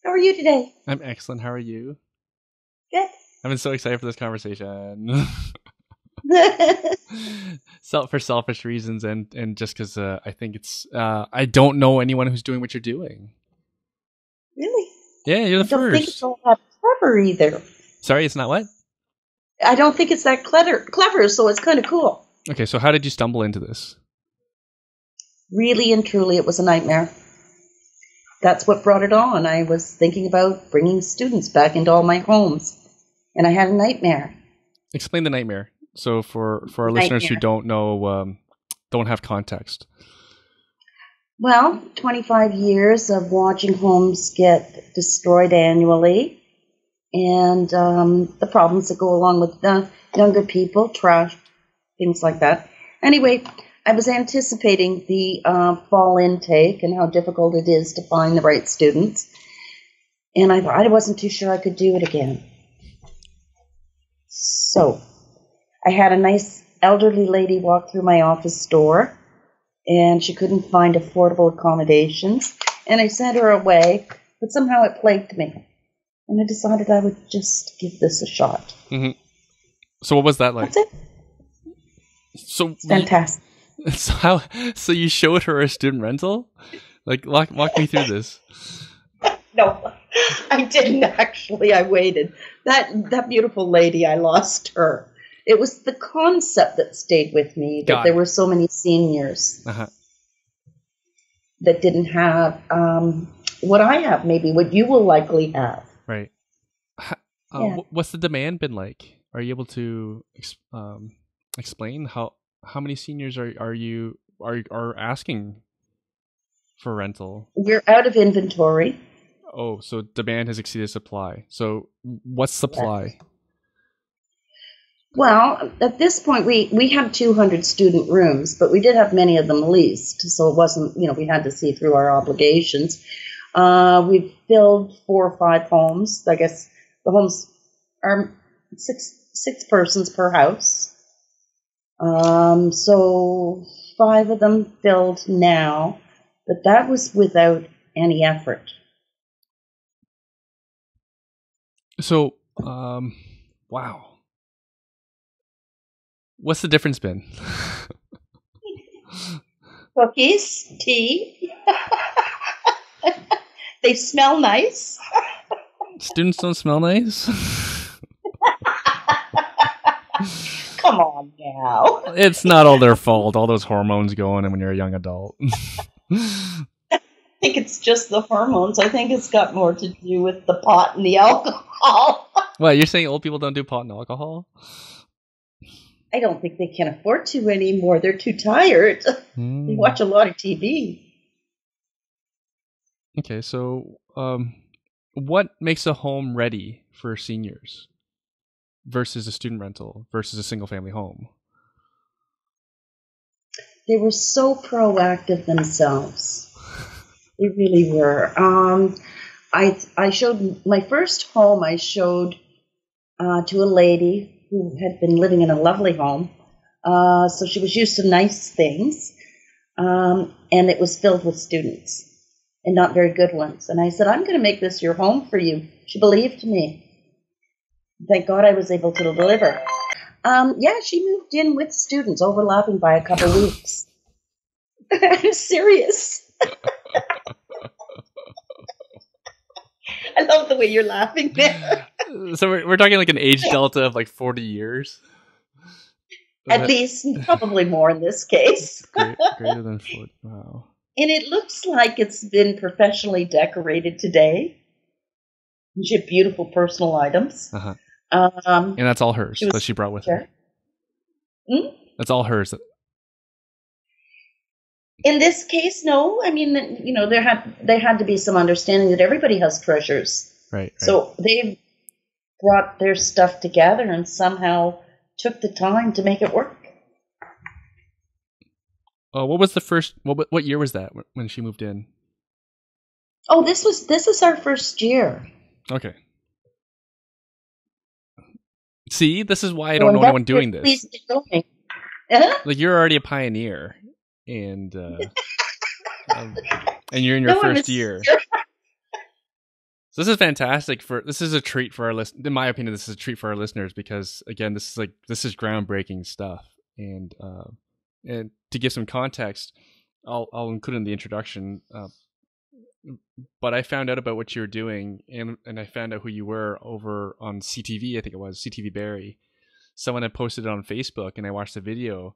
How are you today? I'm excellent. How are you? Good. I've been so excited for this conversation. For selfish reasons and just because I think it's I don't know anyone who's doing what you're doing. Really? Yeah, you're I the don't think it's first. all that clever either. Sorry, it's not what? I don't think it's that clever, so it's kind of cool. Okay, so how did you stumble into this? Really and truly, it was a nightmare. That's what brought it on. I was thinking about bringing students back into all my homes, and I had a nightmare. Explain the nightmare. So for our listeners who Nightmare. don't know, don't have context. Well, 25 years of watching homes get destroyed annually, and the problems that go along with the younger people, trash, things like that. Anyway, I was anticipating the fall intake and how difficult it is to find the right students, and I thought I wasn't too sure I could do it again. So I had a nice elderly lady walk through my office door, and she couldn't find affordable accommodations, and I sent her away, but somehow it plagued me, and I decided I would just give this a shot. hmm So what was that like? That's it. So It's fantastic. so how so you showed her a student rental? Like walk me through this. No, I didn't actually. I waited. That beautiful lady, I lost her. It was the concept that stayed with me, that Got there it. were so many seniors Uh huh. that didn't have what I have, maybe what you will likely have. Right. Yeah. What's the demand been like? Are you able to explain how many seniors are asking for rental? We're out of inventory. Oh, so demand has exceeded supply. So what's Yes. supply? Well, at this point, we have 200 student rooms, but we did have many of them leased, so it wasn't, we had to see through our obligations. We've filled 4 or 5 homes. I guess the homes are six persons per house. So 5 of them filled now, but that was without any effort. So wow. What's the difference been? Cookies, tea, they smell nice. Students don't smell nice? Come on now. It's not all their fault. All those hormones going in when you're a young adult. I think it's just the hormones. I think it's got more to do with the pot and the alcohol. What, you're saying old people don't do pot and alcohol? I don't think they can afford to anymore. They're too tired. They Hmm. watch a lot of TV. Okay, so what makes a home ready for seniors versus a student rental versus a single family home? They were so proactive themselves. They really were. I showed my first home. I showed to a lady who had been living in a lovely home. So she was used to nice things, and it was filled with students and not very good ones. And I said, I'm going to make this your home for you. She believed me. Thank God I was able to deliver. Yeah, she moved in with students, overlapping by a couple weeks. I'm serious. I love the way you're laughing there. So we're talking like an age delta of like 40 years. At least, probably more in this case. Greater than 40. Wow. And it looks like it's been professionally decorated today. She had beautiful personal items. Uh-huh. Um, And that's all hers she was that she brought with her. Hmm? That's all hers. In this case, no. I mean, there had to be some understanding that everybody has treasures. Right. So they brought their stuff together and somehow took the time to make it work. What was the first? What year was that when she moved in? Oh, this is our first year. Okay. See, this is why I So don't know anyone investors, doing this. please get going. Huh? Like you're already a pioneer, and um, and you're in your No, I'm a first year. senior. So this is fantastic. This is a treat for our in my opinion, this is a treat for our listeners because again, this is groundbreaking stuff. And to give some context, I'll include in the introduction. But I found out about what you were doing, and I found out who you were over on CTV. I think it was CTV Barrie. Someone had posted it on Facebook, and I watched the video,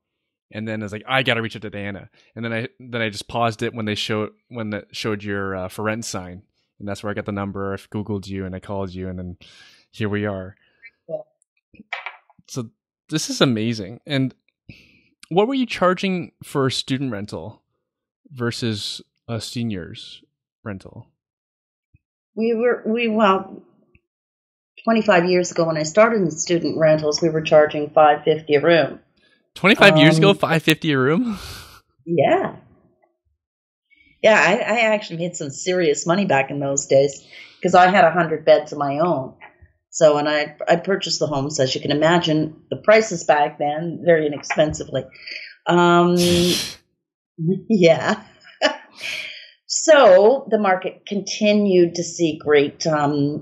and then I was like, I got to reach out to Diana. And then I just paused it when that showed your for rent sign, and that's where I got the number. I Googled you, and I called you, and then here we are. So this is amazing. And what were you charging for a student rental versus a senior's rental? Well, 25 years ago when I started in student rentals, we were charging $550 a room. 25 years ago, $550 a room? Yeah. Yeah, I actually made some serious money back in those days because I had 100 beds of my own. So when I purchased the homes, as you can imagine, the prices back then, very inexpensively. Yeah. So the market continued to see great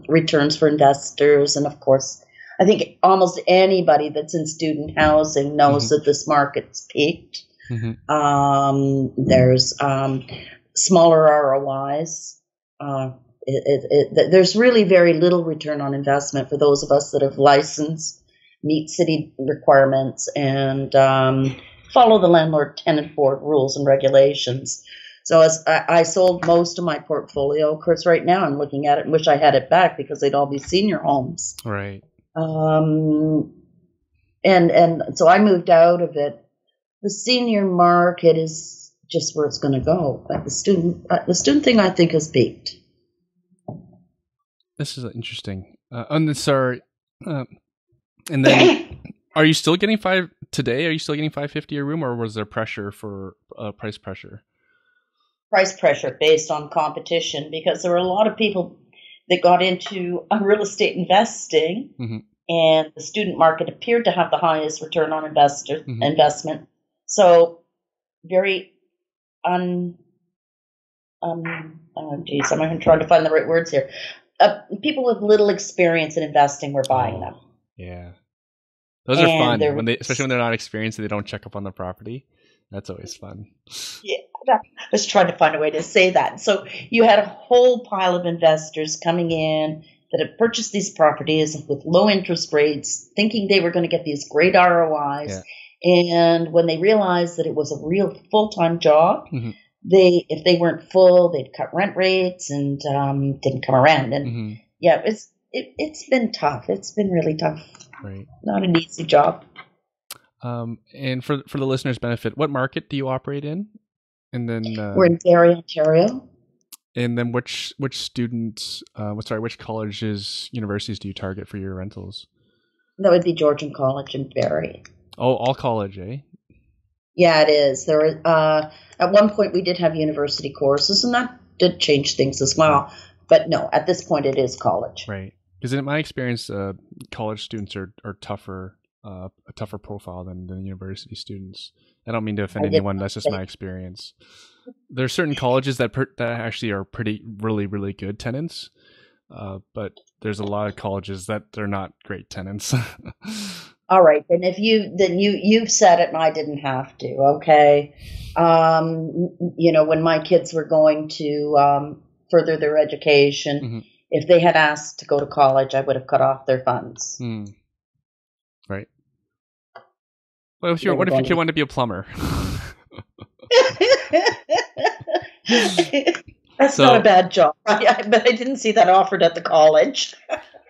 returns for investors. And of course, I think almost anybody that's in student housing knows that this market's peaked. There's smaller ROIs. There's really very little return on investment for those of us that have licensed, meet city requirements, and follow the landlord-tenant board rules and regulations. So as I sold most of my portfolio, of course, right now I'm looking at it and wish I had it back because they'd all be senior homes. Right. And so I moved out of it. The senior market is just where it's going to go. But the student thing, I think, has peaked. This is interesting. Sorry. And then, are you still getting today? Are you still getting $550 a room, or was there pressure for price pressure? Price pressure based on competition, because there were a lot of people that got into real estate investing, and the student market appeared to have the highest return on investment. So very I'm trying to find the right words here. People with little experience in investing were buying them. Yeah, those are fun especially when they're not experienced and they don't check up on the property. That's always fun. Yeah, I was trying to find a way to say that. So you had a whole pile of investors coming in that had purchased these properties with low interest rates, thinking they were going to get these great ROIs. Yeah. And when they realized that it was a real full-time job, if they weren't full, they'd cut rent rates and didn't come around. And yeah, it's been tough. It's been really tough. Right. Not an easy job. And for the listeners' benefit, what market do you operate in? And then we're in Barrie, Ontario. And then which students, which colleges, universities do you target for your rentals? That would be Georgian College in Barrie. Oh, all college, eh? Yeah, it is. There, at one point we did have university courses, and that did change things as well. But no, at this point it is college. Right. Because in my experience, college students are tougher, a tougher profile than university students. I don't mean to offend anyone. That's just my experience. There are certain colleges that actually are really, really good tenants. But there's a lot of colleges that they're not great tenants. All right, then you've said it and I didn't have to. Okay, when my kids were going to further their education, if they had asked to go to college, I would have cut off their funds. Right. Well, what if your kid wanted to be a plumber? That's not a bad job, but I didn't see that offered at the college.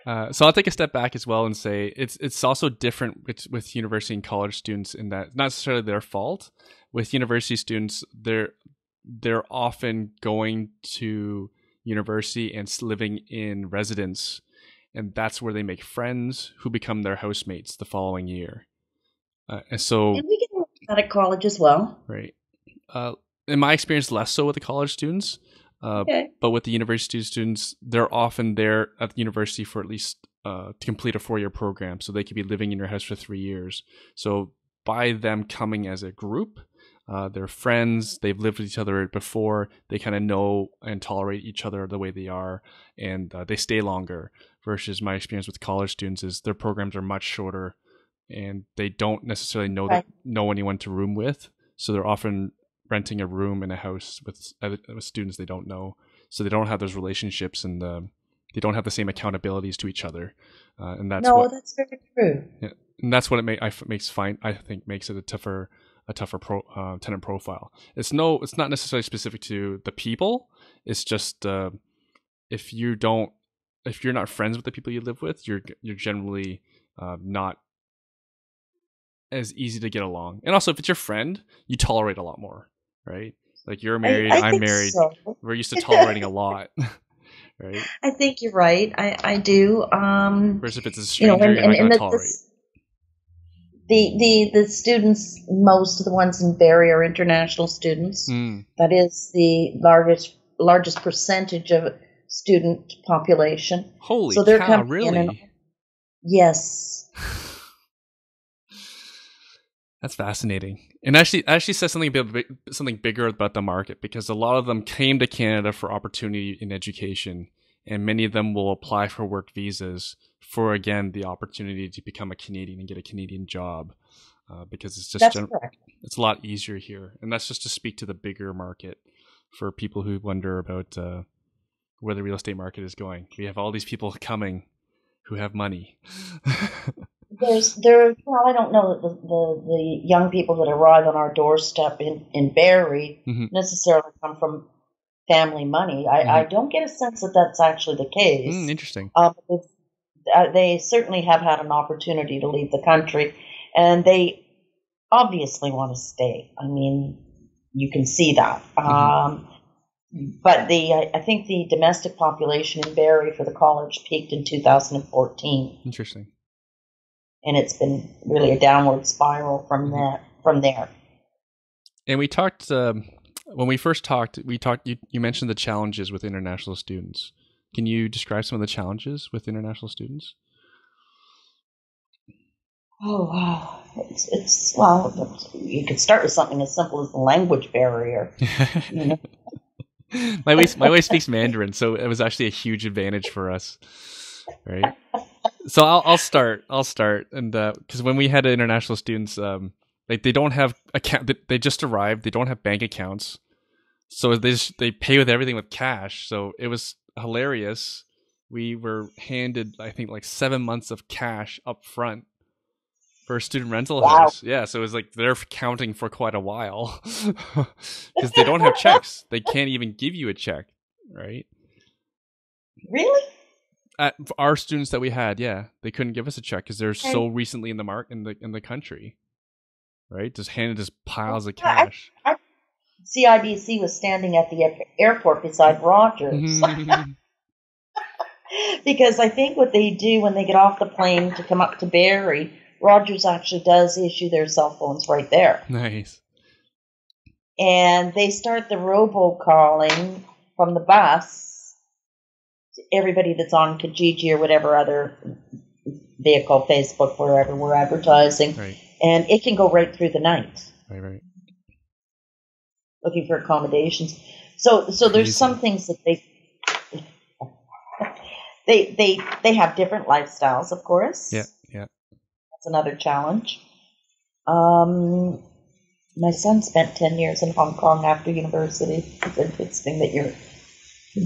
So I'll take a step back as well and say it's also different with university and college students in that not necessarily their fault. With university students, they're often going to university and living in residence, and that's where they make friends who become their housemates the following year. And we get that at college as well, right? In my experience, less so with the college students. But with the university students, they're often there at the university for at least to complete a 4-year program. So they could be living in your house for 3 years. So by them coming as a group, They're friends. They've lived with each other before. They kind of know and tolerate each other the way they are, and they stay longer. Versus my experience with college students is their programs are much shorter, and they don't necessarily know anyone to room with. So they're often renting a room in a house with students they don't know. So they don't have those relationships, and they don't have the same accountabilities to each other. And that's that's very true. Yeah, and that's what it I think makes it a tougher tenant profile. It's not necessarily specific to the people. It's just if you're not friends with the people you live with, you're generally not as easy to get along. And also, if it's your friend, you tolerate a lot more, right? Like you're married, I'm married. So. We're used to tolerating a lot, right? I think you're right. I do. Whereas if it's a stranger, you're not going to tolerate. The students, most of the ones in Barrie are international students. That is the largest percentage of student population. Holy so they're cow, coming really? In and, yes. That's fascinating. And actually says something bigger about the market, because a lot of them came to Canada for opportunity in education, and many of them will apply for work visas for, again, the opportunity to become a Canadian and get a Canadian job, because it's just it's a lot easier here. And that's just to speak to the bigger market for people who wonder about where the real estate market is going. We have all these people coming who have money. I don't know that the young people that arrive on our doorstep in Barrie necessarily come from family money. I don't get a sense that that's actually the case. Interesting. They certainly have had an opportunity to leave the country, and they obviously want to stay. I mean, you can see that. But I think the domestic population in Barrie for the college peaked in 2014. Interesting. And it's been really a downward spiral from there. And we talked when we first talked. You mentioned the challenges with international students. Can you describe some of the challenges with international students? Oh wow! It's you could start with something as simple as the language barrier. You know? My wife speaks Mandarin, so it was actually a huge advantage for us, right? So I'll start, and because when we had international students, like they don't have they just arrived, they don't have bank accounts, so they pay with everything with cash. So it was hilarious. We were handed, I think, like 7 months of cash up front for a student rental house. Yeah, so it was like they're counting for quite a while because they don't have checks. They can't even give you a check, right? Really? Our students that we had, yeah, they couldn't give us a check because they're so recently in the country, right? Just handed us piles of cash. CIBC was standing at the airport beside Rogers. Because I think what they do when they get off the plane to come up to Barrie, Rogers actually does issue their cell phones right there. Nice. And they start the robocalling from the bus to everybody that's on Kijiji or whatever other vehicle, Facebook, wherever we're advertising. Right. And it can go right through the night. Right. Looking for accommodations. So there's some things that they have different lifestyles, of course. Yeah. That's another challenge. My son spent 10 years in Hong Kong after university. It's a good thing that you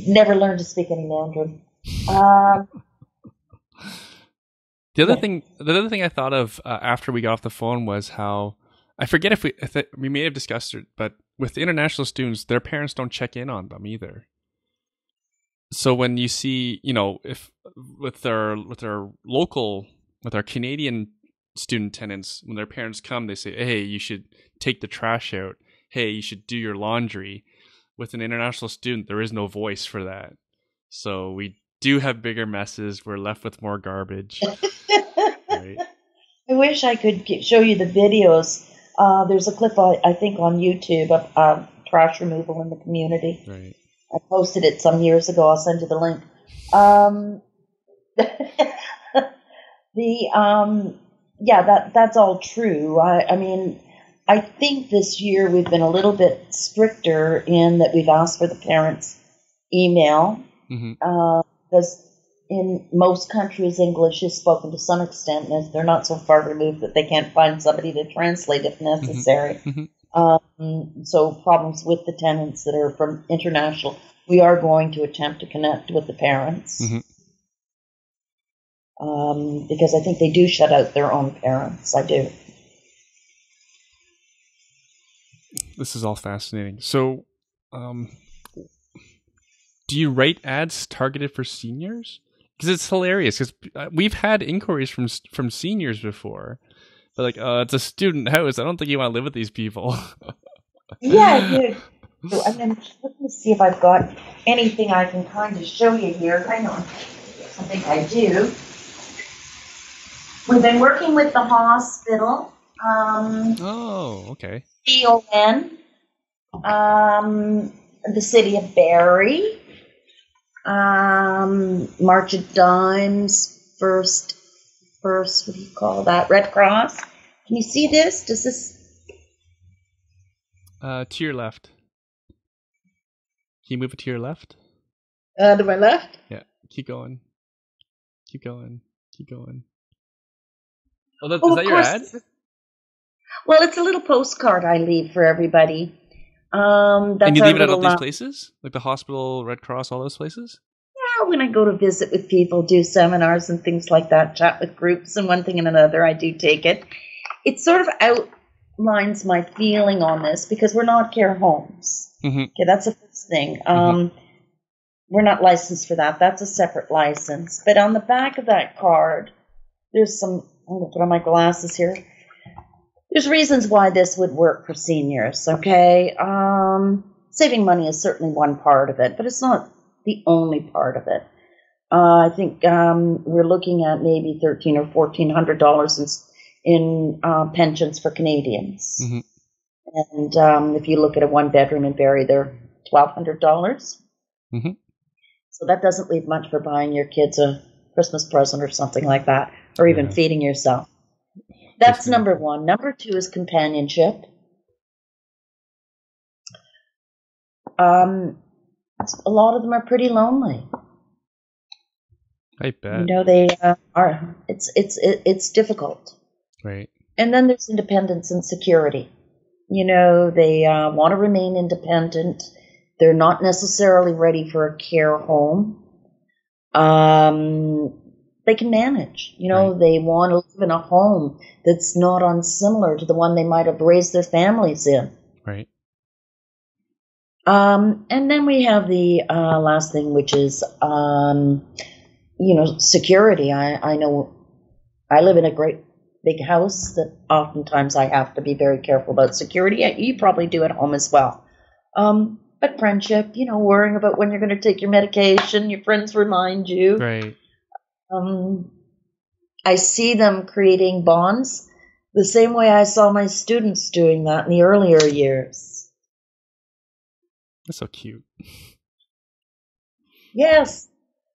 never learned to speak any Mandarin. The other thing I thought of after we got off the phone was how, I forget if we may have discussed it, but with international students, their parents don't check in on them either. So when you see, if with our Canadian student tenants, when their parents come, they say, "Hey, you should take the trash out. Hey, you should do your laundry." With an international student, there is no voice for that. So we do have bigger messes. We're left with more garbage. Right? I wish I could show you the videos. There's a clip, I think, on YouTube of trash removal in the community. Right. I posted it some years ago. I'll send you the link. That's all true. I mean, I think this year we've been a little bit stricter in that we've asked for the parents' email, because in most countries English is spoken to some extent, and they're not so far removed that they can't find somebody to translate if necessary. So problems with the tenants that are from international, we are going to attempt to connect with the parents, because I think they do shut out their own parents. I do. This is all fascinating. So, do you write ads targeted for seniors? Because it's hilarious. Because we've had inquiries from seniors before, but like, it's a student house. I don't think you want to live with these people. Yeah, I do. And then let me see if I've got anything I can kind of show you here. Hang on. I think I do. We've been working with the hospital. Oh, okay. CON, the city of Barrie, March of Dimes, first, what do you call that? Red Cross. Can you see this? Does this? To your left. Can you move it to your left? To my left? Yeah. Keep going. Keep going. Keep going. Oh, is that your ad? Well, it's a little postcard I leave for everybody. And you leave it at all these places? Like the hospital, Red Cross, all those places? Yeah, when I go to visit with people, do seminars and things like that, chat with groups and one thing and another, I do take it. It sort of outlines my feeling on this, because we're not care homes. Okay, that's the first thing. We're not licensed for that. That's a separate license. But on the back of that card, there's some, I'm going to put on my glasses here. There's reasons why this would work for seniors, okay? Saving money is certainly one part of it, but it's not the only part of it. I think we're looking at maybe $1,300 or $1,400 in pensions for Canadians. And if you look at a one-bedroom in Barrie, they're $1,200. So that doesn't leave much for buying your kids a Christmas present or something like that, or even feeding yourself. That's number one. Number two is companionship. A lot of them are pretty lonely. I bet. You know, they are. It's difficult. Right. And then there's independence and security. You know, they want to remain independent. They're not necessarily ready for a care home. They can manage. You know, They want to live in a home that's not unsimilar to the one they might have raised their families in. Right. And then we have the last thing, which is, security. I know I live in a great big house that oftentimes I have to be very careful about security. You probably do at home as well. But friendship, worrying about when you're going to take your medication, your friends remind you. Right. I see them creating bonds the same way I saw my students doing that in the earlier years. That's so cute. Yes.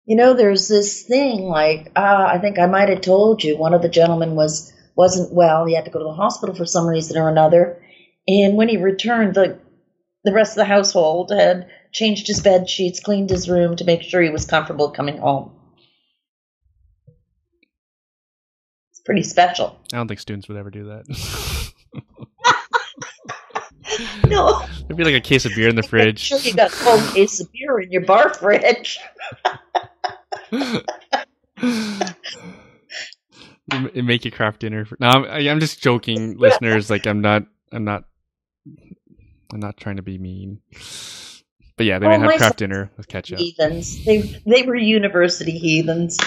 There's this thing, like, I think I might have told you, one of the gentlemen wasn't well. He had to go to the hospital for some reason or another. And when he returned, the rest of the household had changed his bed sheets, cleaned his room to make sure he was comfortable coming home. It's pretty special. I don't think students would ever do that. No. There'd be like a case of beer in the fridge. Sure, you got a whole case of beer in your bar fridge. You make you craft dinner. No, I'm just joking, listeners. Like I'm not trying to be mean. But yeah, they might have craft dinner with ketchup. Heathens. They were university heathens.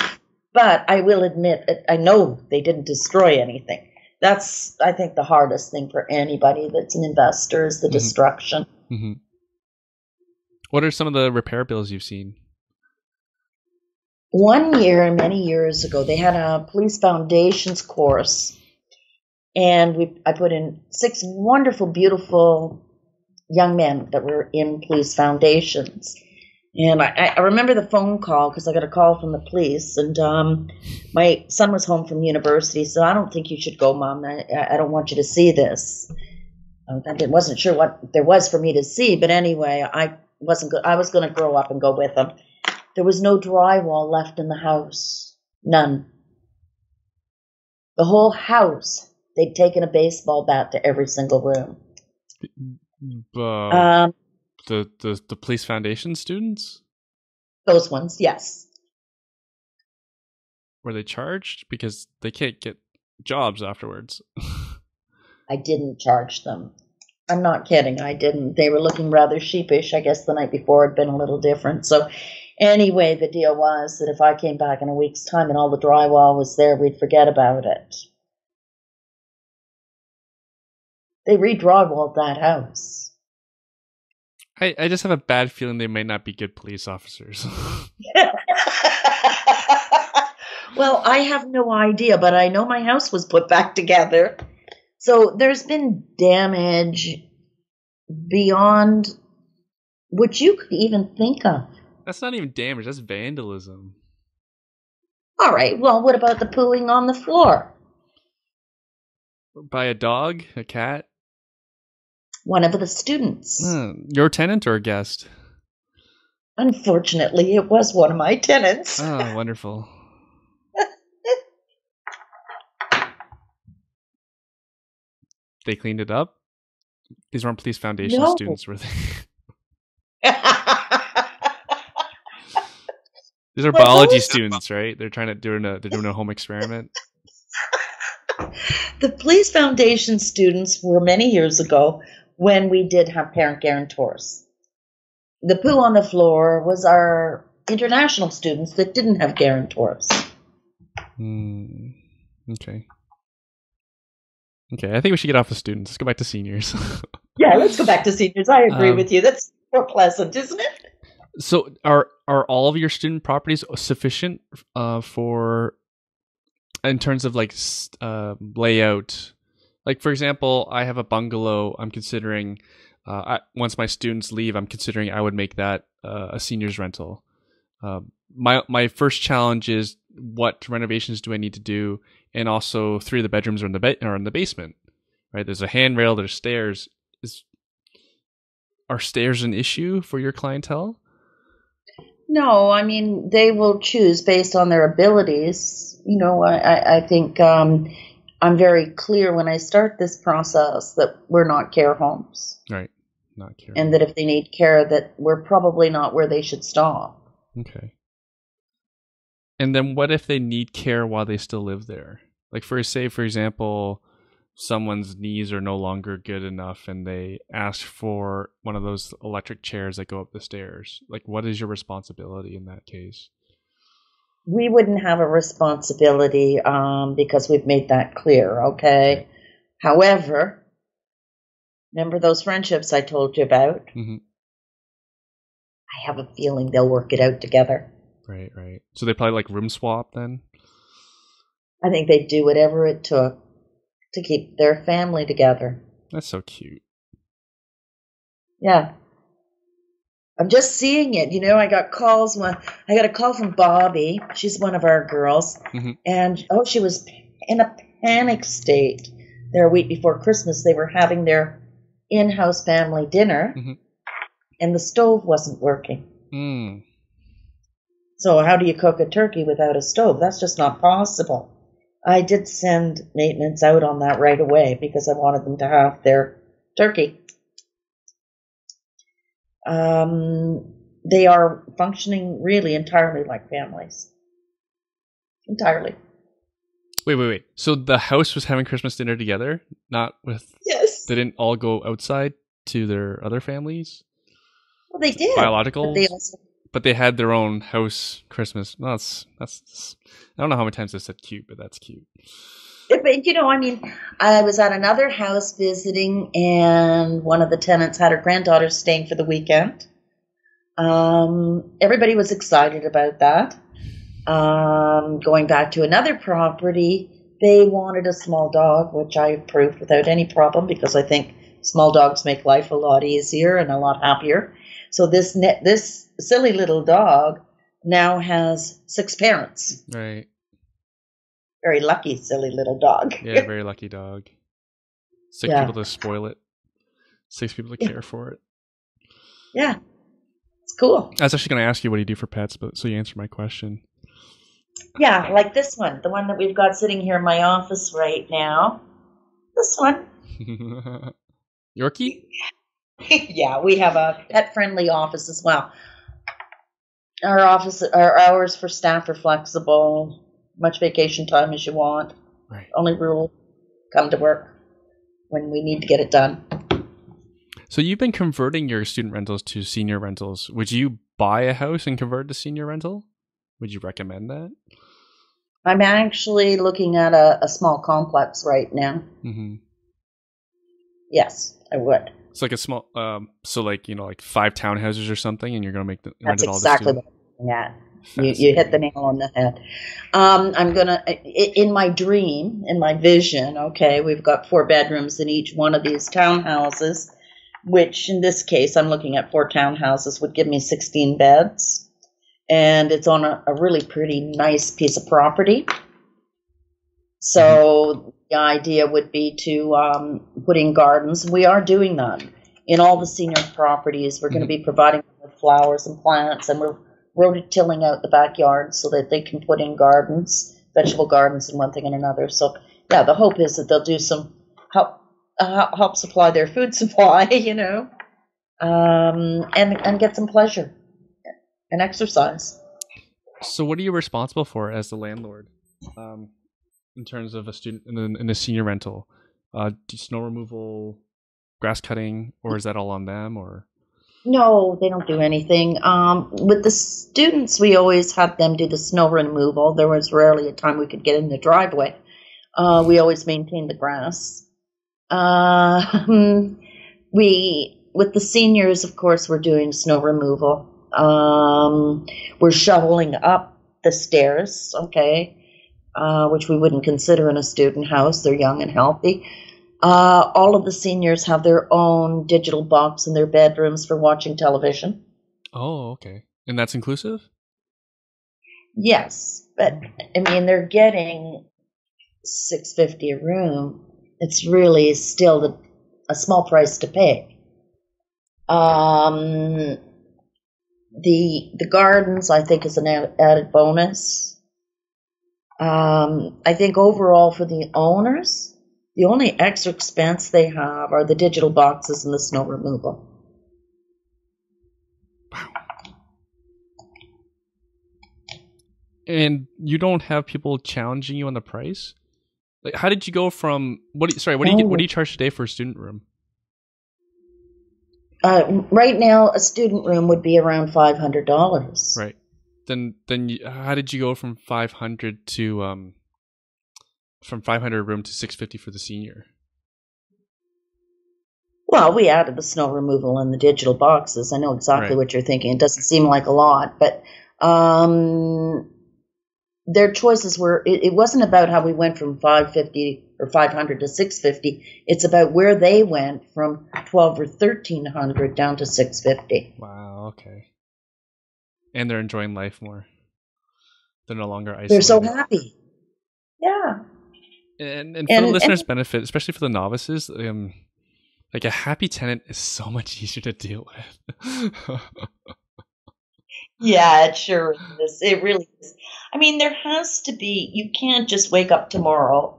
But I will admit that I know they didn't destroy anything. That's, I think, the hardest thing for anybody that's an investor is the destruction. What are some of the repair bills you've seen? One year, many years ago, they had a police foundations course. And I put in 6 wonderful, beautiful young men that were in police foundations. And I remember the phone call because I got a call from the police. And my son was home from university, so I don't think you should go, Mom. I don't want you to see this. I wasn't sure what there was for me to see, but anyway, I wasn't. I was going to grow up and go with them. There was no drywall left in the house, none. The whole house. They'd taken a baseball bat to every single room. The police foundation students? Those ones, yes. Were they charged? Because they can't get jobs afterwards. I didn't charge them. I'm not kidding. I didn't. They were looking rather sheepish. I guess the night before had been a little different. So anyway, the deal was that if I came back in a week's time and all the drywall was there, we'd forget about it. They re-drywalled that house. I just have a bad feeling they might not be good police officers. Well, I have no idea, but I know my house was put back together. So there's been damage beyond what you could even think of. That's not even damage, that's vandalism. All right, well, what about the pooing on the floor? By a dog? A cat? One of the students. Your tenant or a guest? Unfortunately, it was one of my tenants. Oh, wonderful. They cleaned it up? These weren't police foundation students, were they? These are biology students, right? They're doing a home experiment. The police foundation students were many years ago when we did have parent guarantors. The poo on the floor was our international students that didn't have guarantors. Okay. Okay, I think we should get off the students. Let's go back to seniors. Yeah, let's go back to seniors. I agree with you. That's more pleasant, isn't it? So are all of your student properties sufficient for, in terms of like layout? Like, for example, I have a bungalow. I'm considering, once my students leave, I'm considering I would make that a seniors rental. My first challenge is, what renovations do I need to do? And also, 3 of the bedrooms are in the basement, right? There's a handrail, there's stairs. Are stairs an issue for your clientele? No, I mean, they will choose based on their abilities. You know, I think I'm very clear when I start this process that we're not care homes. Right, not care. And that if they need care, that we're probably not where they should stop. Okay. And then what if they need care while they still live there? Like, for example, someone's knees are no longer good enough and they ask for one of those electric chairs that go up the stairs. Like, what is your responsibility in that case? We wouldn't have a responsibility because we've made that clear, okay? However, remember those friendships I told you about? Mm-hmm. I have a feeling they'll work it out together. Right. So they probably like room swap then? I think they'd do whatever it took to keep their family together. That's so cute. Yeah. I'm just seeing it. You know, I got a call from Bobby. She's one of our girls. Mm-hmm. And, she was in a panic state there a week before Christmas. They were having their in-house family dinner, mm-hmm. and the stove wasn't working. Mm. So how do you cook a turkey without a stove? That's just not possible. I did send maintenance out on that right away because I wanted them to have their turkey. They are functioning really entirely like families. Entirely. Wait. So the house was having Christmas dinner together? Not with... Yes. They didn't all go outside to their other families? Well, they did. Biologicals? But they had their own house Christmas. No, that's I don't know how many times I said cute, but that's cute. But, you know, I mean, I was at another house visiting, and one of the tenants had her granddaughter staying for the weekend. Everybody was excited about that. Going back to another property, they wanted a small dog, which I approved without any problem because I think small dogs make life a lot easier and a lot happier. So this silly little dog now has 6 parents. Right. Very lucky, silly little dog. Yeah, very lucky dog. 6 people to spoil it. 6 people to care for it. Yeah. It's cool. I was actually going to ask you what do you do for pets, but so you answered my question. Yeah, like this one, the one that we've got sitting here in my office right now. This one. Yorkie? Yeah, we have a pet-friendly office as well. Our hours for staff are flexible. Much vacation time as you want. Right. Only rule, come to work when we need to get it done. So you've been converting your student rentals to senior rentals. Would you buy a house and convert to senior rental? Would you recommend that? I'm actually looking at a small complex right now. Mm-hmm. Yes, I would. It's like a small, so like, you know, like 5 townhouses or something, and you're going to make That's rent it all exactly to what I'm looking at. You hit the nail on the head. I'm going to, in my dream, in my vision, okay, we've got 4 bedrooms in each one of these townhouses, which in this case, I'm looking at 4 townhouses, would give me 16 beds. And it's on a really pretty nice piece of property. So the idea would be to put in gardens. We are doing that. In all the senior properties, we're going to be providing them with flowers and plants, and we're rototilling out the backyard so that they can put in gardens, vegetable gardens and one thing and another. So, yeah, the hope is that they'll do some help supply their food supply, you know, and get some pleasure and exercise. So what are you responsible for as the landlord in terms of a student in a senior rental? Do snow removal, grass cutting, or is that all on them? Or no, they don't do anything. With the students, we always had them do the snow removal. There was rarely a time we could get in the driveway. We always maintained the grass. With the seniors, of course, we're doing snow removal. We're shoveling up the stairs, okay, which we wouldn't consider in a student house. They're young and healthy. All of the seniors have their own digital box in their bedrooms for watching television. Oh, okay. And that's inclusive? Yes, but I mean they're getting $650 a room. It's really still a small price to pay. The gardens, I think, is an added bonus. I think overall for the owners, the only extra expense they have are the digital boxes and the snow removal. Wow. And you don't have people challenging you on the price? Like, how did you go from what do you charge today for a student room? Right now, a student room would be around $500. Right. Then how did you go from 500 to from 500 room to 650 for the senior? Well, we added the snow removal and the digital boxes. I know exactly what you're thinking. It doesn't seem like a lot, but their choices were. It wasn't about how we went from 550 or 500 to 650. It's about where they went from 12 or 1300 down to 650. Wow. Okay. And they're enjoying life more. They're no longer isolated. They're so happy. Yeah. And for the listeners' benefit, especially for the novices, like a happy tenant is so much easier to deal with. Yeah, it sure is. It really is. I mean, there has to be. You can't just wake up tomorrow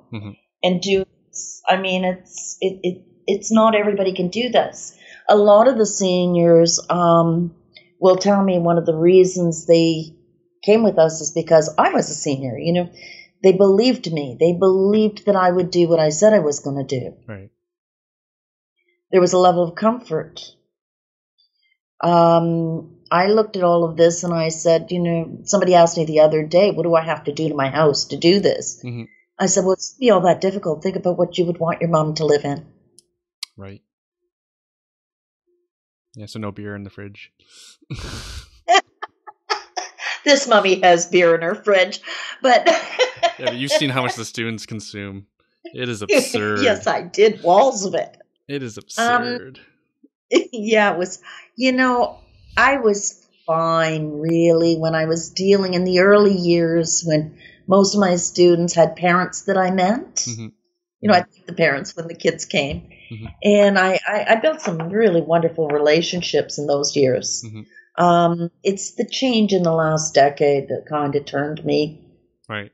and do this. I mean, it's not everybody can do this. A lot of the seniors will tell me one of the reasons they came with us is because I was a senior. You know, they believed me. They believed that I would do what I said I was going to do. Right. There was a level of comfort. I looked at all of this and I said, you know, somebody asked me the other day, what do I have to do to my house to do this? I said, well, it's not be all that difficult. Think about what you would want your mom to live in. Right. Yeah, so no beer in the fridge. This mummy has beer in her fridge, but... Yeah, but you've seen how much the students consume. It is absurd. Yes, I did. Walls of it. It is absurd. Yeah, it was, you know, I was fine, really, when I was dealing in the early years when most of my students had parents that I met. I thanked the parents when the kids came. Mm-hmm. And I built some really wonderful relationships in those years. Mm-hmm. It's the change in the last decade that kind of turned me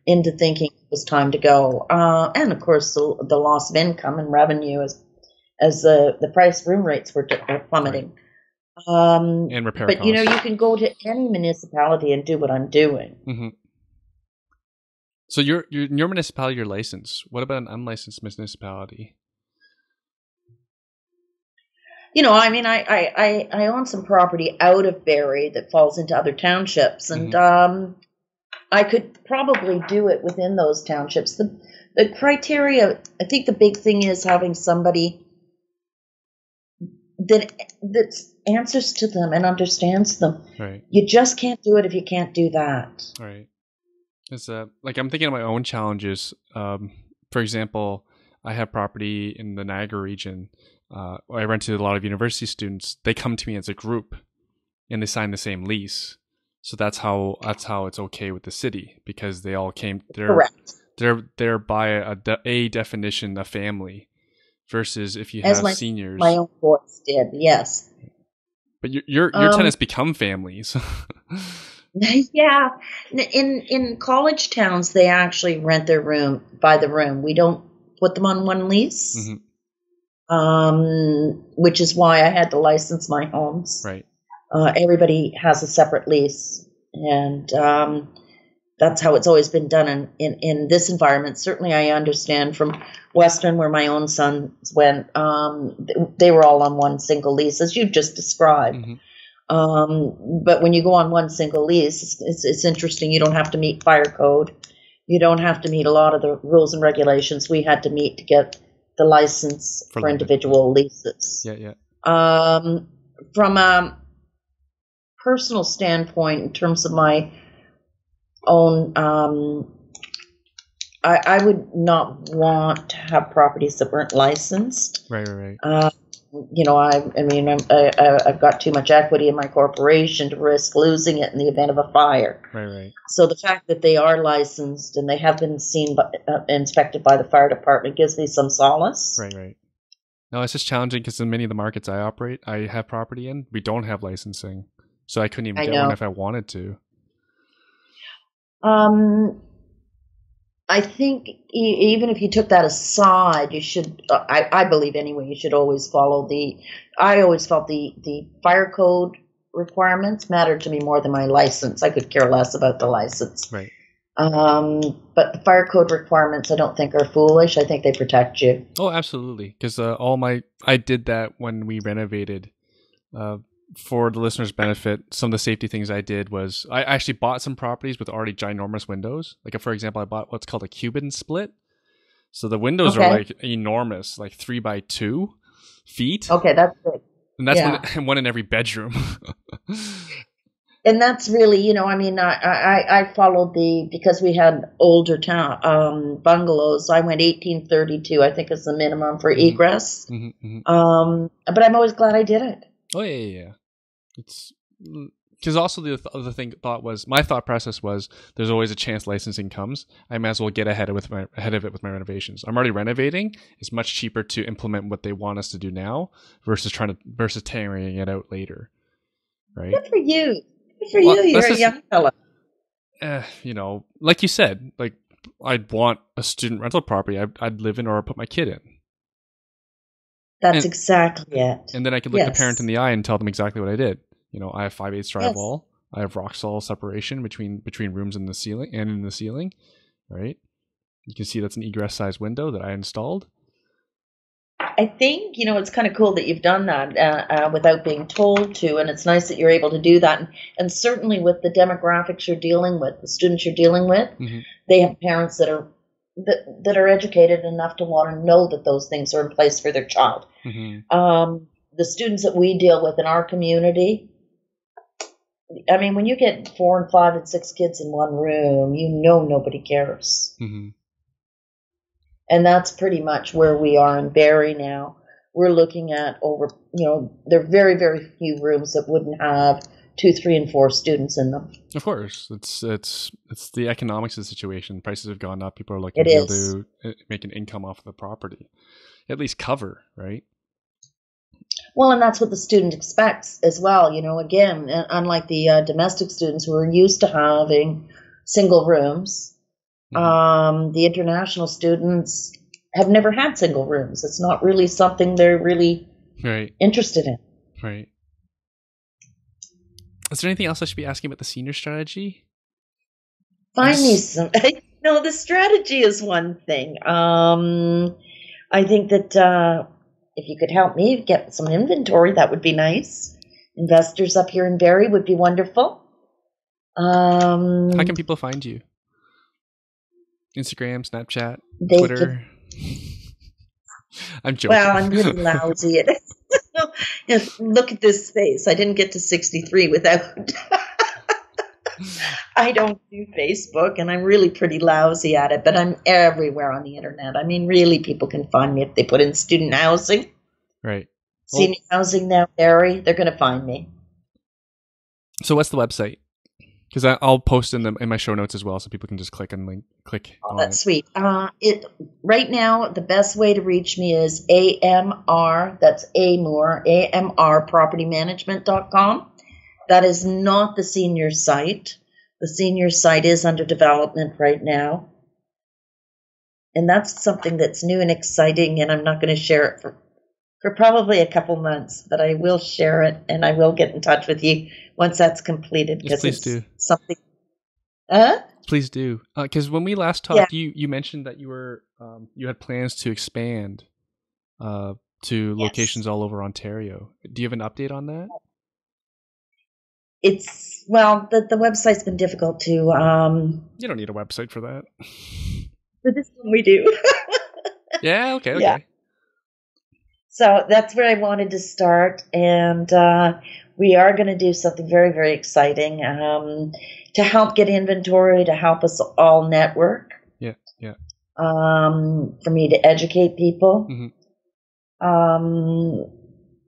into thinking it was time to go. And of course, the loss of income and revenue as the price room rates were plummeting. And repair but costs. you can go to any municipality and do what I'm doing. Mm-hmm. So your municipality, your license. What about an unlicensed municipality? I own some property out of Barrie that falls into other townships, and I could probably do it within those townships. The criteria, I think the big thing is having somebody that answers to them and understands them. Right. You just can't do it if you can't do that. Right. It's I'm thinking of my own challenges. For example, I have property in the Niagara region. I rent to a lot of university students. They come to me as a group, and they sign the same lease. So that's how it's okay with the city, because they all came. Correct. They're by a definition a family, versus if you have seniors. My own boys did, yes. But your tenants become families. Yeah, in college towns they actually rent their room by the room. We don't put them on one lease, which is why I had to license my homes. Right. Everybody has a separate lease, and that's how it's always been done in this environment. Certainly, I understand from Western, where my own sons went. They were all on one single lease, as you just described. Mm-hmm. But when you go on one single lease, it's interesting. You don't have to meet fire code. You don't have to meet a lot of the rules and regulations we had to meet to get the license for individual leases. Yeah. From a personal standpoint, in terms of my own, I would not want to have properties that weren't licensed. Right. I've got too much equity in my corporation to risk losing it in the event of a fire. Right. So the fact that they are licensed and they have been inspected by the fire department gives me some solace. Right. No, it's just challenging because in many of the markets I have property in, we don't have licensing. So I couldn't even get one if I wanted to. I think even if you took that aside, you should, I believe anyway, you should always follow I always felt the fire code requirements mattered to me more than my license. I could care less about the license. Right. But the fire code requirements I don't think are foolish. I think they protect you. Oh, absolutely. Because I did that when we renovated. For the listeners' benefit, some of the safety things I did was I actually bought some properties with already ginormous windows. Like, for example, I bought what's called a Cuban split. So the windows are like enormous, like 3x2 feet. Okay, that's good. And that's one in every bedroom. And that's really, I followed because we had older bungalows. I went 1832, I think is the minimum for egress. Mm-hmm. But I'm always glad I did it. Oh yeah. It's because also the other my thought process was there's always a chance licensing comes. I might as well get ahead of it with my renovations. I'm already renovating. It's much cheaper to implement what they want us to do now versus tearing it out later. Right? Good for you. You're a young fella. Like you said, like I'd want a student rental property I'd live in or put my kid in. That's exactly it. And then I could look the parent in the eye and tell them exactly what I did. I have 5/8 drywall. I have rock solid separation between rooms in the ceiling, right? You can see that's an egress size window that I installed. I think, it's kind of cool that you've done that without being told to, and it's nice that you're able to do that. And certainly with the demographics you're dealing with, the students you're dealing with, they have parents that are educated enough to want to know that those things are in place for their child. The students that we deal with in our community, when you get 4 and 5 and 6 kids in one room, nobody cares. And that's pretty much where we are in Barrie now. We're looking at there are very, very few rooms that wouldn't have 2, 3, and 4 students in them. Of course, it's the economics of the situation. Prices have gone up. People are looking It to be able is. to make an income off of the property, at least cover, right? Well, and that's what the student expects as well. Again, unlike the domestic students who are used to having single rooms, the international students have never had single rooms. It's not really something they're really interested in. Right. Is there anything else I should be asking about the senior strategy? Find me some. No, the strategy is one thing. I think that if you could help me get some inventory, that would be nice. Investors up here in Barrie would be wonderful. How can people find you? Instagram, Snapchat, Twitter? I'm joking. Well, I'm really lousy at it. Look at this face. I didn't get to 63 without... I don't do Facebook, and I'm really pretty lousy at it, but I'm everywhere on the internet. I mean, really, people can find me if they put in student housing. Right. Senior housing now, Barrie, they're going to find me. So what's the website? Because I'll post in my show notes as well, so people can just click and click. Oh, that's sweet. Right now, the best way to reach me is AMR. That's AMR. AMRPropertyManagement.com. That is not the senior site. The senior site is under development right now, and that's something that's new and exciting. And I'm not going to share it for probably a couple months, but I will share it, and I will get in touch with you once that's completed. Yes, please do. Something. Please do. Because when we last talked, you mentioned that you had plans to expand to locations all over Ontario. Do you have an update on that? The website's been difficult to. You don't need a website for that. For this one, we do. Yeah. Okay. Yeah. So that's where I wanted to start, and we are going to do something very, very exciting to help get inventory, to help us all network. Yeah, yeah. For me to educate people. Mm-hmm.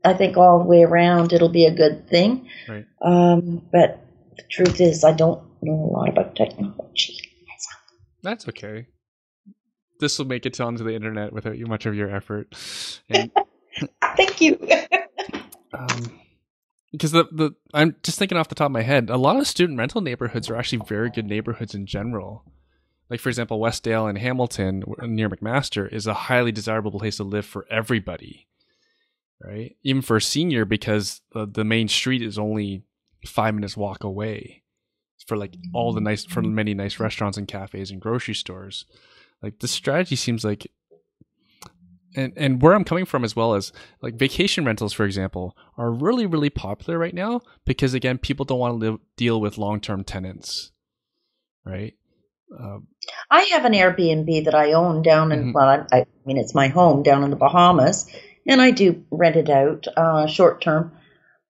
I think all the way around it'll be a good thing. Right. But the truth is, I don't know a lot about technology. That's okay. This will make it onto the internet without much of your effort. And thank you. Because I'm just thinking off the top of my head, a lot of student rental neighborhoods are actually very good neighborhoods in general. Like, for example, Westdale and Hamilton near McMaster is a highly desirable place to live for everybody, right? Even for a senior, because the main street is only 5 minutes walk away for many nice restaurants and cafes and grocery stores. Like, the strategy seems like, and where I'm coming from as well as like vacation rentals, for example, are really, really popular right now because, again, people don't want to deal with long-term tenants, right? I have an Airbnb that I own down in, I mean, it's my home down in the Bahamas, and I do rent it out short term.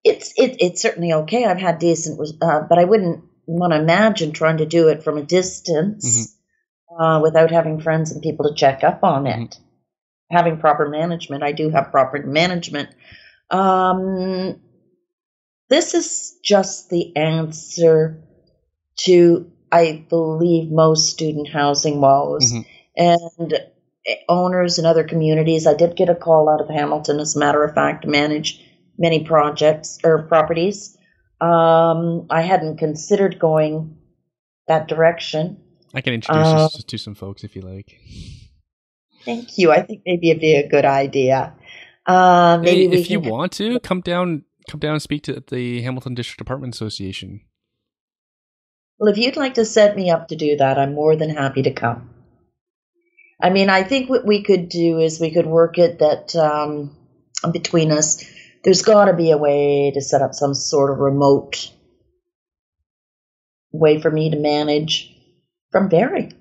It's certainly okay. I've had decent, but I wouldn't want to imagine trying to do it from a distance without having friends and people to check up on it. Having proper management. I do have proper management. This is just the answer to, I believe, most student housing woes and owners in other communities. I did get a call out of Hamilton, as a matter of fact, to manage many projects or properties. I hadn't considered going that direction. I can introduce you to some folks if you like. Thank you. I think maybe it'd be a good idea. Maybe if you want to come down and speak to the Hamilton District Apartment Association. Well, if you'd like to set me up to do that, I'm more than happy to come. I mean, I think what we could do is we could work it that between us, there's got to be a way to set up some sort of remote way for me to manage from Barrie.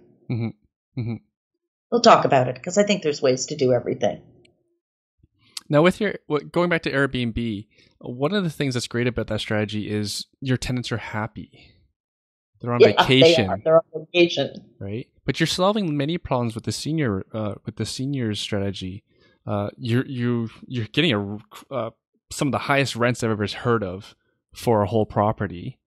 We'll talk about it because I think there's ways to do everything. Now, going back to Airbnb, one of the things that's great about that strategy is your tenants are happy. They're on vacation. They're on vacation, right? But you're solving many problems with the seniors strategy. You're getting some of the highest rents I've ever heard of for a whole property.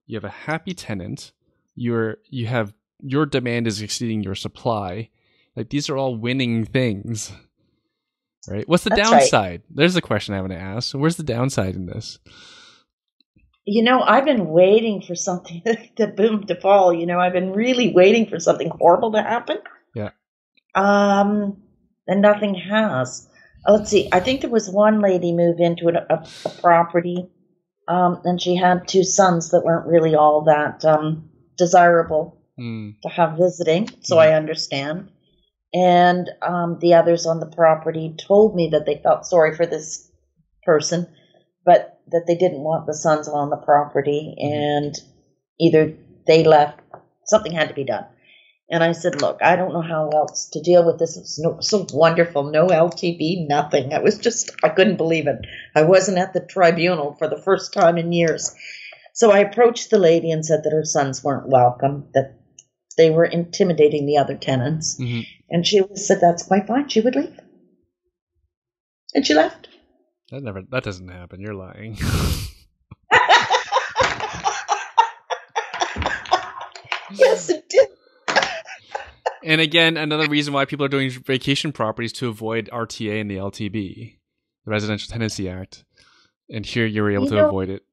You have a happy tenant. You have your demand is exceeding your supply. Like, these are all winning things, right? What's the That's downside? right. There's a question I want to ask. So where's the downside in this? I've been waiting for something to boom to fall. I've been really waiting for something horrible to happen. Yeah. And nothing has. Let's see. I think there was one lady moved into a property, and she had 2 sons that weren't really all that desirable to have visiting. So I understand. And the others on the property told me that they felt sorry for this person, but that they didn't want the sons on the property, and either they left, something had to be done. And I said, look, I don't know how else to deal with this. It's so wonderful. No LTV, nothing. I couldn't believe it. I wasn't at the tribunal for the first time in years. So I approached the lady and said that her sons weren't welcome, that they were intimidating the other tenants. Mm-hmm. And she said that's quite fine. She would leave. And she left. That doesn't happen. You're lying. Yes, it did. And again, another reason why people are doing vacation properties to avoid RTA and the LTB, the Residential Tenancy Act. And here you were able to avoid it.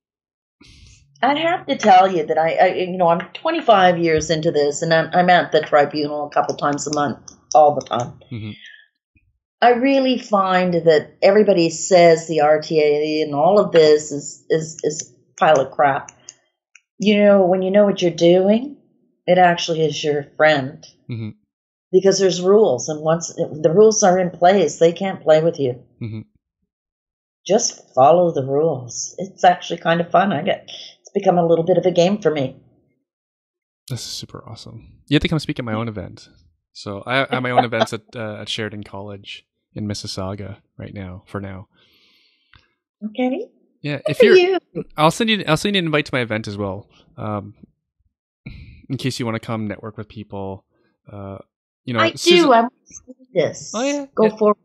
I have to tell you that I'm 25 years into this, and I'm at the tribunal a couple times a month, all the time. Mm-hmm. I really find that everybody says the RTA and all of this is a pile of crap. When you know what you're doing, it actually is your friend. Mm-hmm. Because there's rules, and once the rules are in place, they can't play with you. Mm-hmm. Just follow the rules. It's actually kind of fun. It's become a little bit of a game for me. This is super awesome. You have to come speak at my own event. So I have my own events at Sheridan College in Mississauga right now. For now. Okay. Yeah. If you're, I'll send you an invite to my event as well. In case you want to come network with people. I do. I want to see this. Oh yeah. Go forward.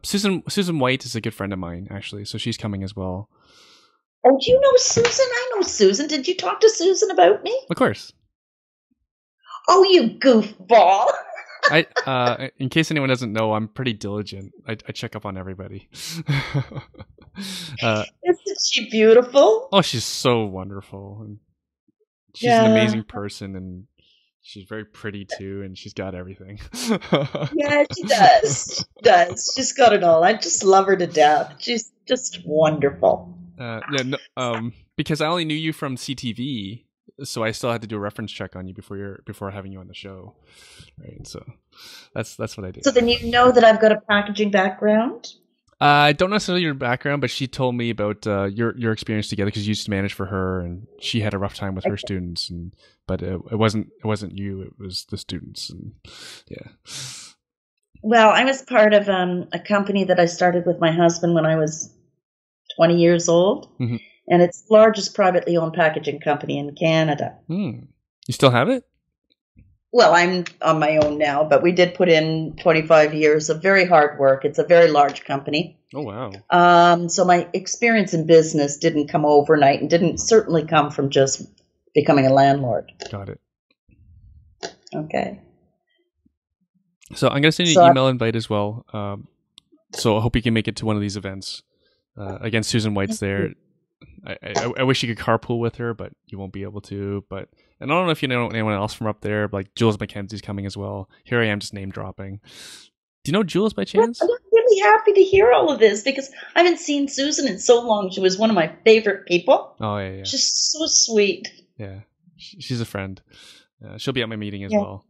Susan White is a good friend of mine, actually, so she's coming as well. Oh, do you know Susan? I know Susan. Did you talk to Susan about me? Of course. Oh, you goofball! In case anyone doesn't know, I'm pretty diligent. I check up on everybody. Isn't she beautiful? Oh, she's so wonderful. And she's an amazing person, and she's very pretty too, and she's got everything. Yeah, she does. She does. She's got it all. I just love her to death. She's just wonderful. Because I only knew you from CTV, so I still had to do a reference check on you before having you on the show, right? So that's what I did. So then you know that I've got a packaging background. I don't necessarily your background, but she told me about your experience together because you used to manage for her, and she had a rough time with her students, but it wasn't you, it was the students, and yeah. Well, I was part of a company that I started with my husband when I was 20 years old, mm-hmm. and it's the largest privately owned packaging company in Canada. You still have it? Well, I'm on my own now, but we did put in 25 years of very hard work. It's a very large company. Oh, wow. So my experience in business didn't come overnight and didn't certainly come from just becoming a landlord. Got it. Okay. So I'm going to send you an email invite as well. So I hope you can make it to one of these events. Again, Susan White's there. I wish you could carpool with her, but you won't be able to. And I don't know if you know anyone else from up there, like Jules McKenzie's coming as well. Here I am just name dropping. Do you know Jules by chance? I'm really happy to hear all of this because I haven't seen Susan in so long. She was one of my favorite people. Oh, yeah. She's so sweet. Yeah, she's a friend. She'll be at my meeting as well.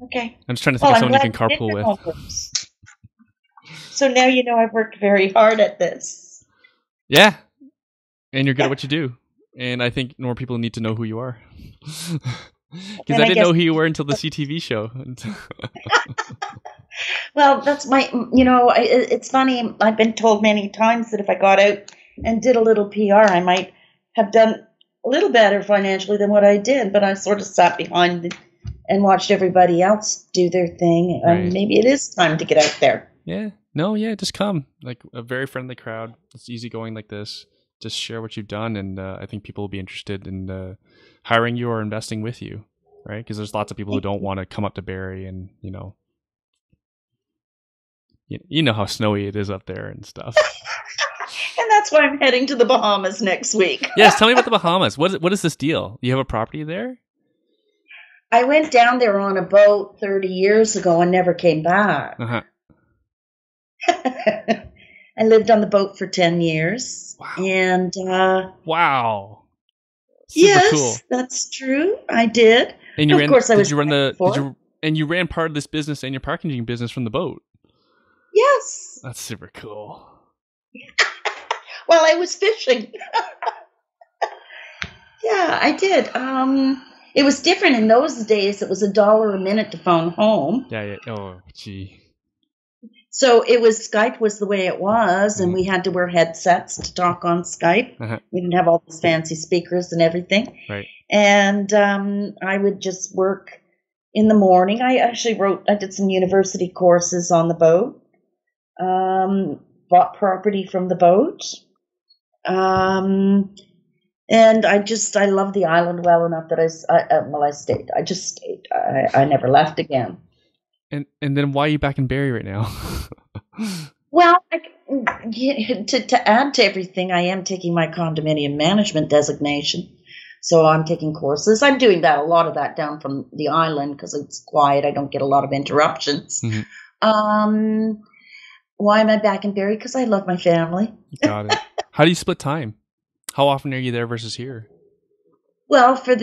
Okay. I'm just trying to think of someone you can carpool with. So now you know I've worked very hard at this. Yeah. And you're good at what you do. And I think more people need to know who you are. Because I didn't know who you were until the CTV show. Well, that's it's funny. I've been told many times that if I got out and did a little PR, I might have done a little better financially than what I did. But I sort of sat behind and watched everybody else do their thing. Right. And maybe it is time to get out there. Yeah. No, yeah, just come. Like a very friendly crowd. It's easy going like this. just share what you've done, and I think people will be interested in hiring you or investing with you, right? Because there's lots of people who don't want to come up to Barrie, and you know how snowy it is up there and stuff. And that's why I'm heading to the Bahamas next week. Yes, tell me about the Bahamas. What is this deal? You have a property there? I went down there on a boat 30 years ago and never came back. Uh-huh. I lived on the boat for 10 years. Wow. And wow. Super yes, cool. That's true. I did. And you of ran, course, I was. And you ran part of this business and your packaging business from the boat. Yes. That's super cool. While I was fishing. Yeah, I did. It was different in those days. It was $1 a minute to phone home. Yeah. Oh, gee. So Skype was the way it was, and we had to wear headsets to talk on Skype. Uh-huh. We didn't have all these fancy speakers and everything. Right. And I would just work in the morning. I did some university courses on the boat. Bought property from the boat. And I loved the island well enough that I stayed. I just stayed. I never left again. And then why are you back in Barrie right now? Well, to add to everything, I am taking my condominium management designation. So I'm taking courses. I'm doing a lot of that down from the island because it's quiet. I don't get a lot of interruptions. Mm-hmm. Why am I back in Barrie? Because I love my family. Got it. How do you split time? How often are you there versus here? Well, for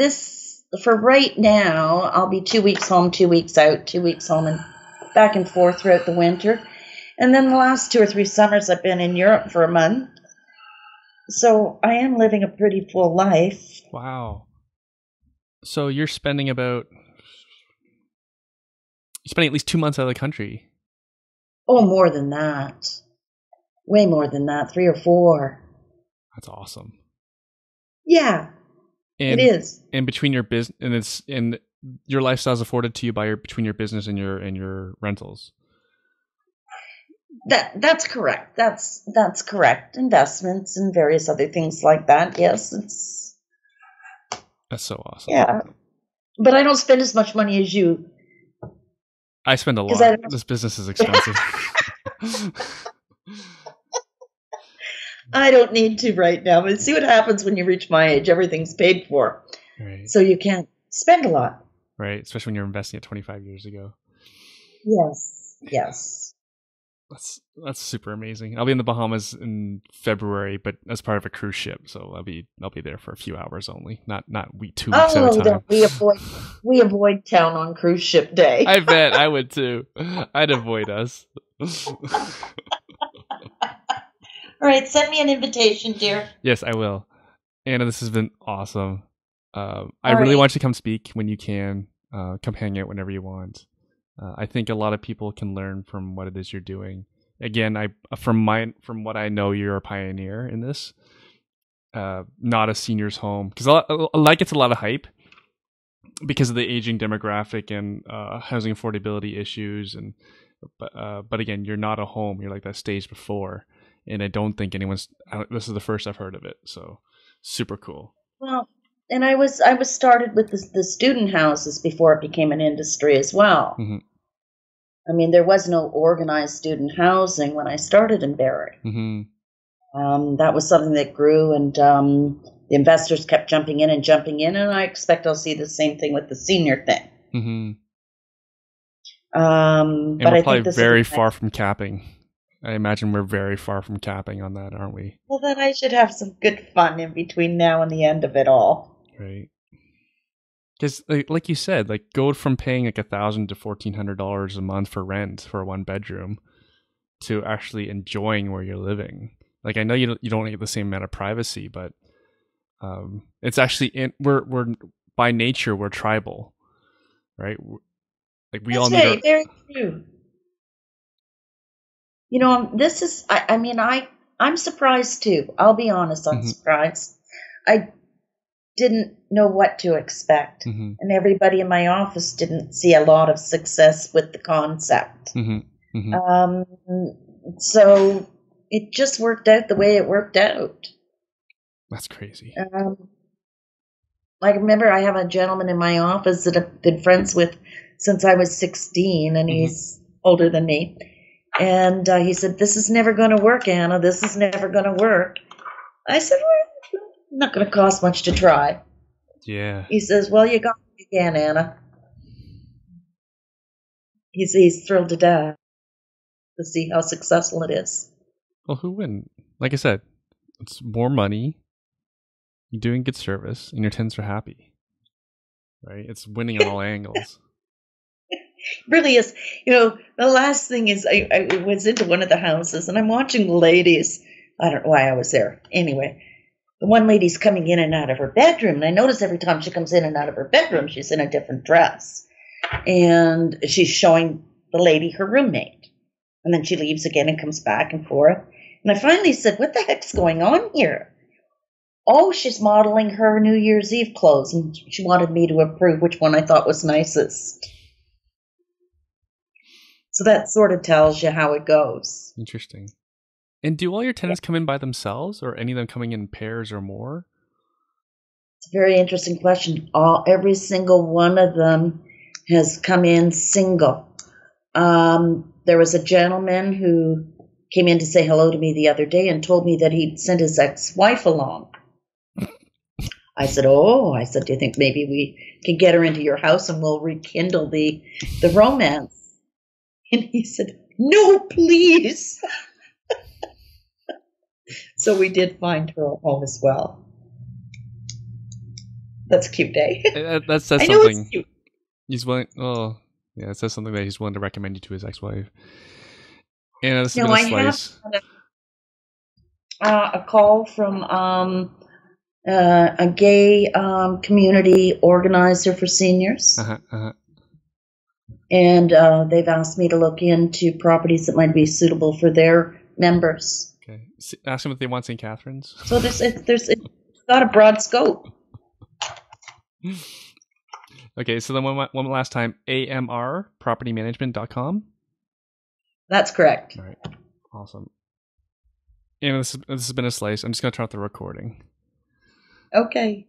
right now, I'll be 2 weeks home, 2 weeks out, 2 weeks home, and back and forth throughout the winter. And then the last 2 or 3 summers, I've been in Europe for a month. So I am living a pretty full life. Wow. So you're spending at least 2 months out of the country. Oh, more than that. Way more than that, 3 or 4. That's awesome. Yeah, it is. And between your business and your lifestyle is afforded to you between your business and your rentals. That's correct. That's correct. Investments and various other things like that. Yes, that's so awesome. Yeah, but I don't spend as much money as you. I spend a lot. This business is expensive. I don't need to right now, but see what happens when you reach my age. Everything's paid for. Right. So you can't spend a lot. Right, especially when you're investing it 25 years ago. Yes. That's super amazing. I'll be in the Bahamas in February, but as part of a cruise ship, so I'll be there for a few hours only, not 2 weeks at a time. We avoid town on cruise ship day. I bet I would too. I'd avoid us. All right, send me an invitation, dear. Yes, I will. Anna, this has been awesome. I really want you to come speak when you can. Come hang out whenever you want. I think a lot of people can learn from what it is you're doing. Again, from what I know, you're a pioneer in this. Not a seniors home, because it gets a lot of hype because of the aging demographic and housing affordability issues. But again, you're not a home. You're like that stage before. And I don't think this is the first I've heard of it. So super cool. Well, and I was started with the student houses before it became an industry as well. Mm-hmm. I mean, there was no organized student housing when I started in Barrie. Mm-hmm. That was something that grew, and the investors kept jumping in, and I expect I'll see the same thing with the senior thing. Mm-hmm. And we're probably very far from capping. I imagine we're very far from capping on that, aren't we? Well, then I should have some good fun in between now and the end of it all. Right. Because, like you said, go from paying $1,000 to $1,400 a month for rent for a 1-bedroom to actually enjoying where you're living. I know you don't get the same amount of privacy, but it's actually we're by nature we're tribal, right? We all need. Very true. This is. I'm surprised too. I'll be honest. I'm surprised. I didn't know what to expect, and everybody in my office didn't see a lot of success with the concept. So it just worked out the way it worked out. That's crazy. I remember I have a gentleman in my office that I've been friends with since I was 16, and he's older than me. And he said, "This is never going to work, Anna. This is never going to work." I said, "Well, not going to cost much to try." Yeah. He says, "Well, you got it again, Anna." He's thrilled to death to see how successful it is. Well, who wouldn't? Like I said, it's more money, you're doing good service, and your tenants are happy. Right? It's winning on all angles. Really is. The last thing is I was into one of the houses, and I'm watching the ladies. I don't know why I was there. Anyway, the one lady's coming in and out of her bedroom, and I notice every time she comes in and out of her bedroom, she's in a different dress. And she's showing the lady her roommate. And then she leaves again and comes back and forth. And I finally said, "What the heck's going on here?" "Oh, she's modeling her New Year's Eve clothes, and she wanted me to approve which one I thought was nicest." So that sort of tells you how it goes. Interesting. And do all your tenants come in by themselves, or any of them coming in pairs or more? It's a very interesting question. Every single one of them has come in single. There was a gentleman who came in to say hello to me the other day and told me that he'd sent his ex-wife along. I said, "Do you think maybe we can get her into your house and we'll rekindle the romance?" And he said, "No, please." So we did find her a home as well. That's cute, eh? That says I know something. it's cute. He's willing. Oh, yeah, it says something that he's willing to recommend you to his ex-wife. And this has been a slice. Have a call from a gay community organizer for seniors. And they've asked me to look into properties that might be suitable for their members. Okay. Ask them if they want St. Catharines. So it's got a broad scope. Okay, so then one last time, amrpropertymanagement.com? That's correct. All right, awesome. And this has been a slice. I'm just going to turn off the recording. Okay.